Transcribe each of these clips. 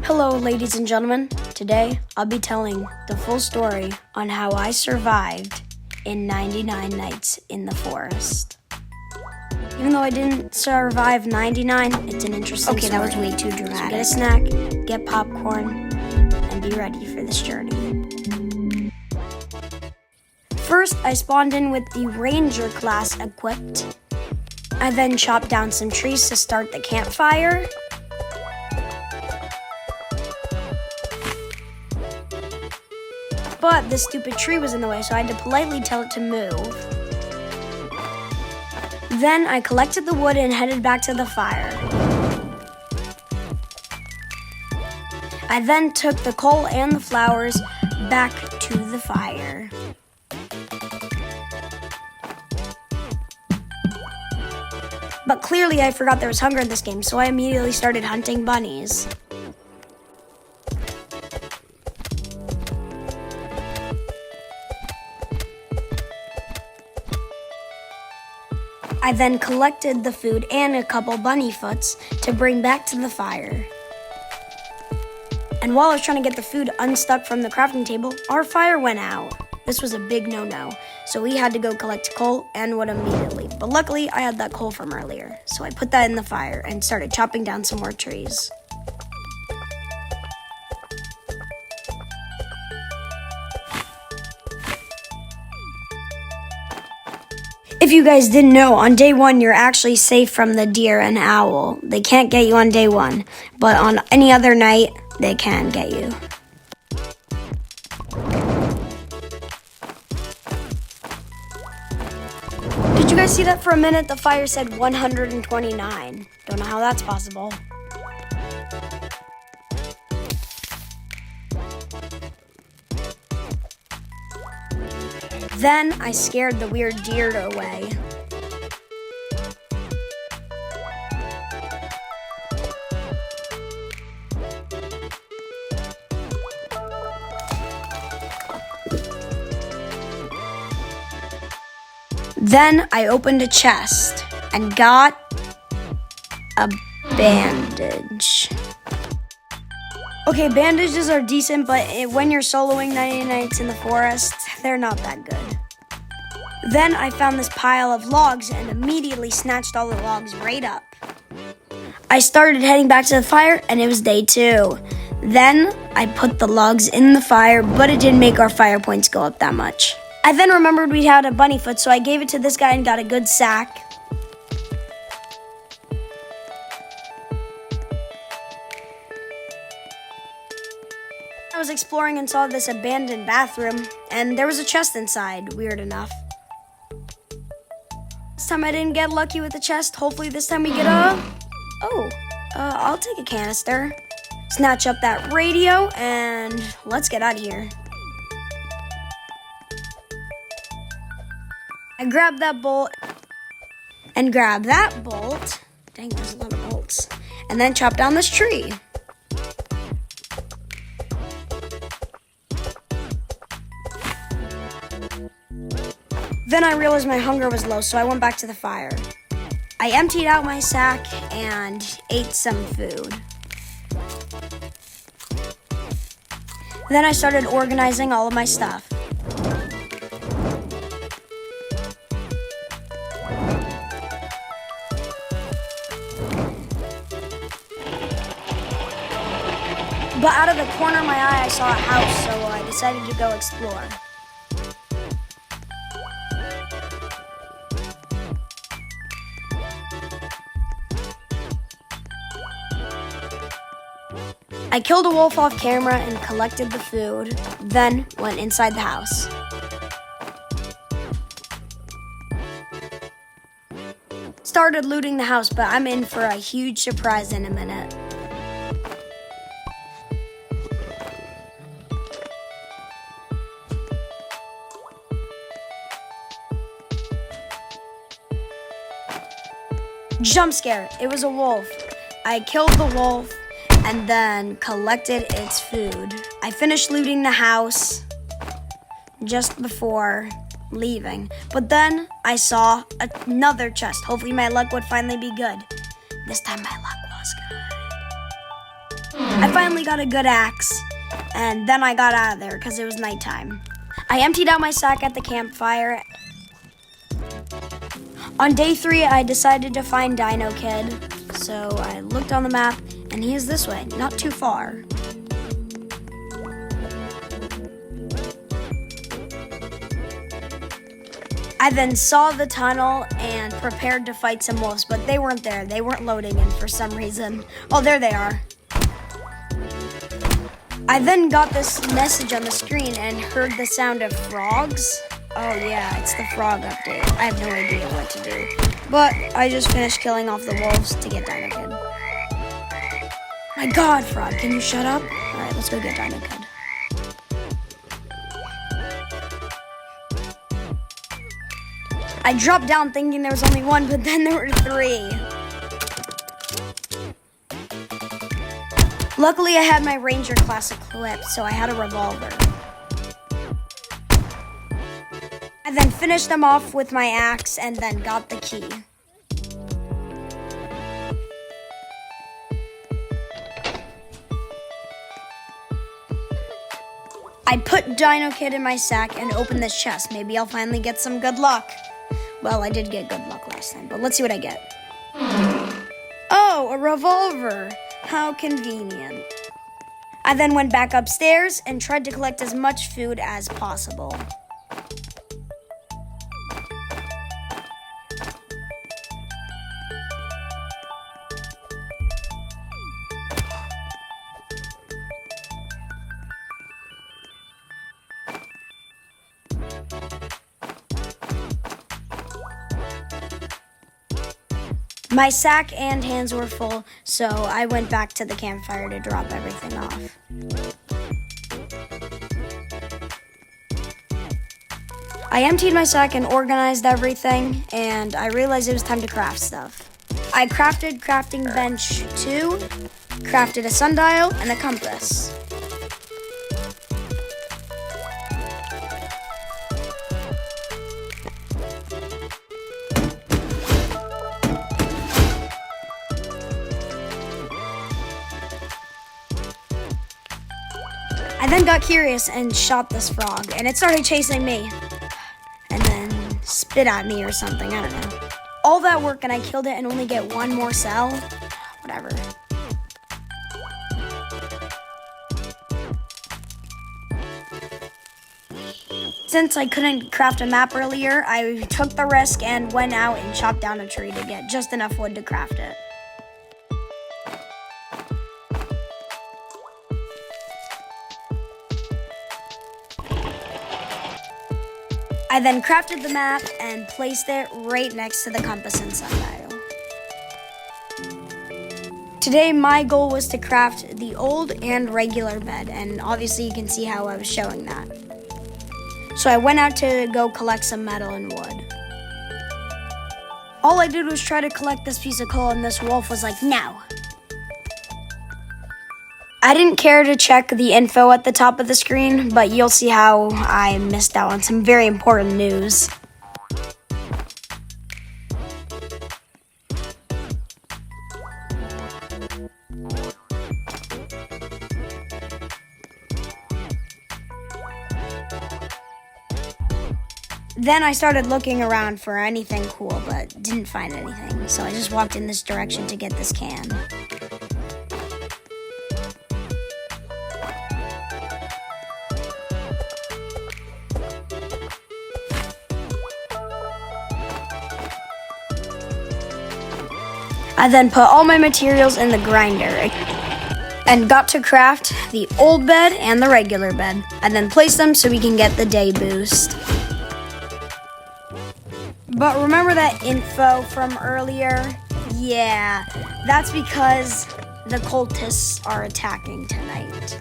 Hello, ladies and gentlemen. Today, I'll be telling the full story on how I survived in 99 nights in the forest. Even though I didn't survive 99, it's an interesting story. Okay, that was way too dramatic. So get a snack, get popcorn, and be ready for this journey. First, I spawned in with the ranger class equipped. I then chopped down some trees to start the campfire. But this stupid tree was in the way, so I had to politely tell it to move. Then I collected the wood and headed back to the fire. I then took the coal and the flowers back to the fire. But clearly I forgot there was hunger in this game, so I immediately started hunting bunnies. I then collected the food and a couple bunny foots to bring back to the fire. And while I was trying to get the food unstuck from the crafting table, our fire went out. This was a big no-no, so we had to go collect coal and wood immediately. But luckily, I had that coal from earlier, so I put that in the fire and started chopping down some more trees. If you guys didn't know, on day one, you're actually safe from the deer and owl. They can't get you on day one, but on any other night, they can get you. Did you guys see that for a minute? The fire said 129. Don't know how that's possible. Then I scared the weird deer away. Then I opened a chest and got a bandage. Okay, bandages are decent, but when you're soloing 99 nights in the forest, they're not that good. Then I found this pile of logs and immediately snatched all the logs right up. I started heading back to the fire, and it was day 2. Then I put the logs in the fire, but it didn't make our fire points go up that much. I then remembered we had a bunny foot, so I gave it to this guy and got a good sack. I was exploring and saw this abandoned bathroom, and there was a chest inside, weird enough. This time I didn't get lucky with the chest. Hopefully this time we get I'll take a canister. Snatch up that radio, and let's get out of here. I grabbed that bolt, and grabbed that bolt. Dang, there's a lot of bolts. And then chop down this tree. Then I realized my hunger was low, so I went back to the fire. I emptied out my sack and ate some food. Then I started organizing all of my stuff. But out of the corner of my eye, I saw a house, so I decided to go explore. I killed a wolf off camera and collected the food, then went inside the house. Started looting the house, but I'm in for a huge surprise in a minute. Jump scare, it was a wolf. I killed the wolf and then collected its food. I finished looting the house just before leaving, but then I saw another chest. Hopefully my luck would finally be good. This time my luck was good. I finally got a good axe, and then I got out of there because it was nighttime. I emptied out my sack at the campfire. On day 3, I decided to find Dino Kid, so I looked on the map, and he is this way, not too far. I then saw the tunnel and prepared to fight some wolves, but they weren't there. They weren't loading in for some reason. Oh, there they are. I then got this message on the screen and heard the sound of frogs. Oh yeah, it's the frog update. I have no idea what to do. But I just finished killing off the wolves to get Dino Kid. My God, frog, can you shut up? All right, let's go get Dino Kid. I dropped down thinking there was only one, but then there were 3. Luckily, I had my Ranger class equipped, so I had a revolver. I then finished them off with my axe and then got the key. I put Dino Kid in my sack and opened this chest. Maybe I'll finally get some good luck. Well, I did get good luck last time, but let's see what I get. Oh, a revolver. How convenient. I then went back upstairs and tried to collect as much food as possible. My sack and hands were full, so I went back to the campfire to drop everything off. I emptied my sack and organized everything, and I realized it was time to craft stuff. I crafted crafting bench 2, crafted a sundial, and a compass. I then got curious and shot this frog, and it started chasing me. And then spit at me or something, I don't know. All that work and I killed it and only get 1 more cell? Whatever. Since I couldn't craft a map earlier, I took the risk and went out and chopped down a tree to get just enough wood to craft it. I then crafted the map and placed it right next to the compass and sundial. Today my goal was to craft the old and regular bed, and obviously you can see how I was showing that. So I went out to go collect some metal and wood. All I did was try to collect this piece of coal, and this wolf was like, no. I didn't care to check the info at the top of the screen, but you'll see how I missed out on some very important news. Then I started looking around for anything cool, but didn't find anything, so I just walked in this direction to get this can. I then put all my materials in the grinder and got to craft the old bed and the regular bed. I then placed them so we can get the day boost. But remember that info from earlier? Yeah, that's because the cultists are attacking tonight.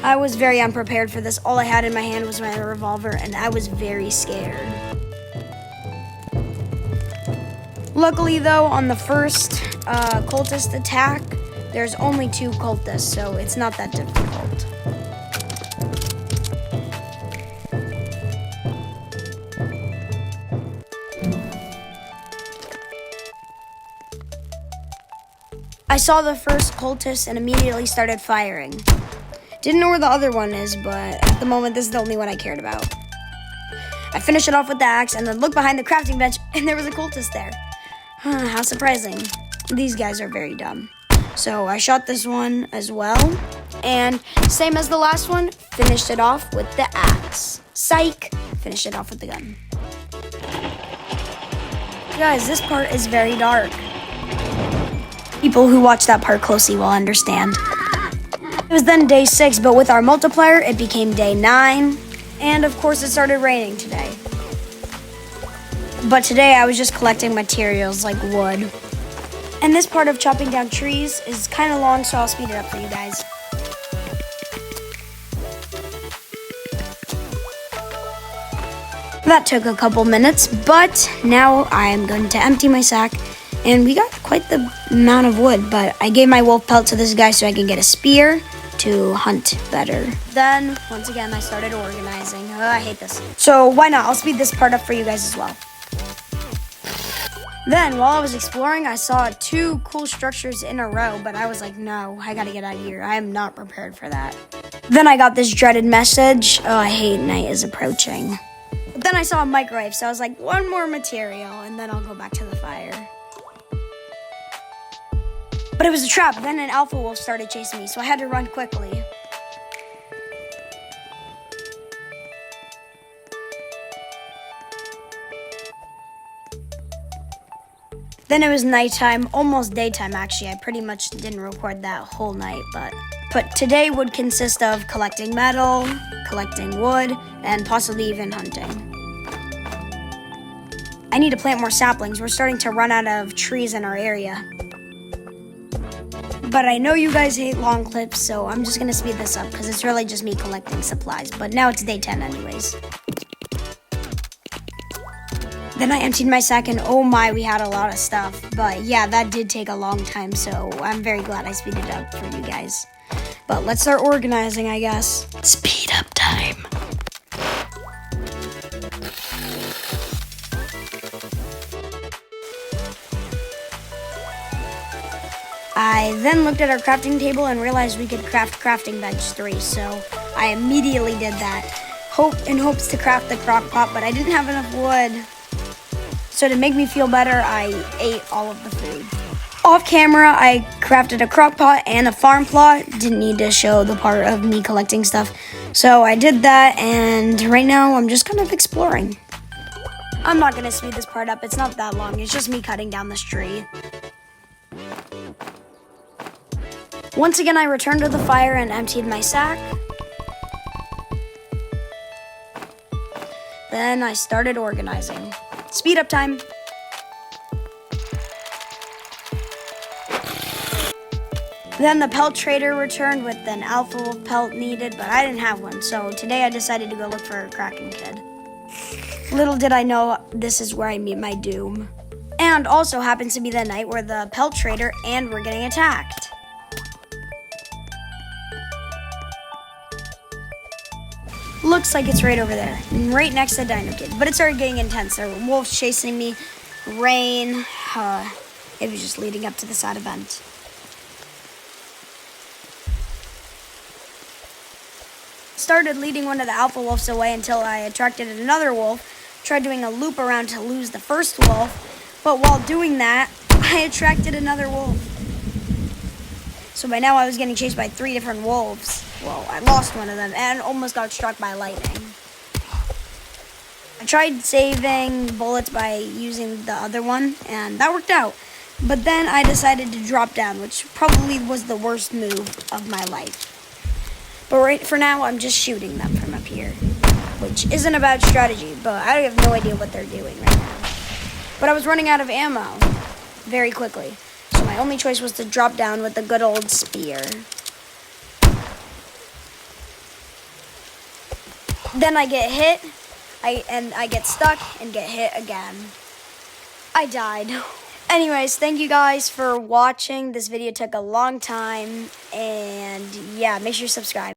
I was very unprepared for this. All I had in my hand was my revolver, and I was very scared. Luckily, though, on the first cultist attack, there's only 2 cultists, so it's not that difficult. I saw the first cultist and immediately started firing. Didn't know where the other one is, but at the moment, this is the only one I cared about. I finished it off with the axe and then looked behind the crafting bench and there was a cultist there. How surprising. These guys are very dumb. So I shot this one as well. And same as the last one, finished it off with the axe. Psych! Finished it off with the gun. Guys, this part is very dark. People who watch that part closely will understand. It was then day 6, but with our multiplier, it became day 9. And of course, it started raining today. But today, I was just collecting materials like wood. And this part of chopping down trees is kind of long, so I'll speed it up for you guys. That took a couple minutes, but now I'm going to empty my sack. And we got quite the amount of wood, but I gave my wolf pelt to this guy so I can get a spear to hunt better. Then, once again, I started organizing. I hate this. So why not? I'll speed this part up for you guys as well. Then, while I was exploring, I saw 2 cool structures in a row, but I was like, no, I gotta get out of here. I am not prepared for that. Then I got this dreaded message. I hate night is approaching. But then I saw a microwave, so I was like, one more material, and then I'll go back to the fire. But it was a trap. Then an alpha wolf started chasing me, so I had to run quickly. Then it was nighttime, almost daytime actually. I pretty much didn't record that whole night, but today would consist of collecting metal, collecting wood, and possibly even hunting. I need to plant more saplings. We're starting to run out of trees in our area. But I know you guys hate long clips, so I'm just gonna speed this up because it's really just me collecting supplies. But now it's day 10 anyways. Then I emptied my sack and oh my, we had a lot of stuff. But yeah, that did take a long time, so I'm very glad I speeded it up for you guys. But let's start organizing, I guess. Speed up time. I then looked at our crafting table and realized we could craft crafting bench 3, so I immediately did that. In hopes to craft the crock pot, but I didn't have enough wood. So to make me feel better, I ate all of the food. Off camera, I crafted a crock pot and a farm plot. Didn't need to show the part of me collecting stuff. So I did that, and right now I'm just kind of exploring. I'm not gonna speed this part up, it's not that long. It's just me cutting down this tree. Once again, I returned to the fire and emptied my sack. Then I started organizing. Speed up time. Then the pelt trader returned with an alpha wolf pelt needed, but I didn't have one. So today I decided to go look for a Kraken kid. Little did I know this is where I meet my doom. And also happens to be the night where the pelt trader and we're getting attacked. Looks like it's right over there, right next to Dino Kid. But it started getting intense. There were wolves chasing me, rain. It was just leading up to the sad event. Started leading one of the alpha wolves away until I attracted another wolf. Tried doing a loop around to lose the first wolf. But while doing that, I attracted another wolf. So by now I was getting chased by 3 different wolves. Well, I lost one of them and almost got struck by lightning. I tried saving bullets by using the other one, and that worked out. But then I decided to drop down, which probably was the worst move of my life. But right for now, I'm just shooting them from up here, which isn't a bad strategy, but I have no idea what they're doing right now. But I was running out of ammo very quickly. So my only choice was to drop down with the good old spear. Then I get hit, I get stuck and get hit again. I died. Anyways, thank you guys for watching. This video took a long time, and yeah, make sure you subscribe.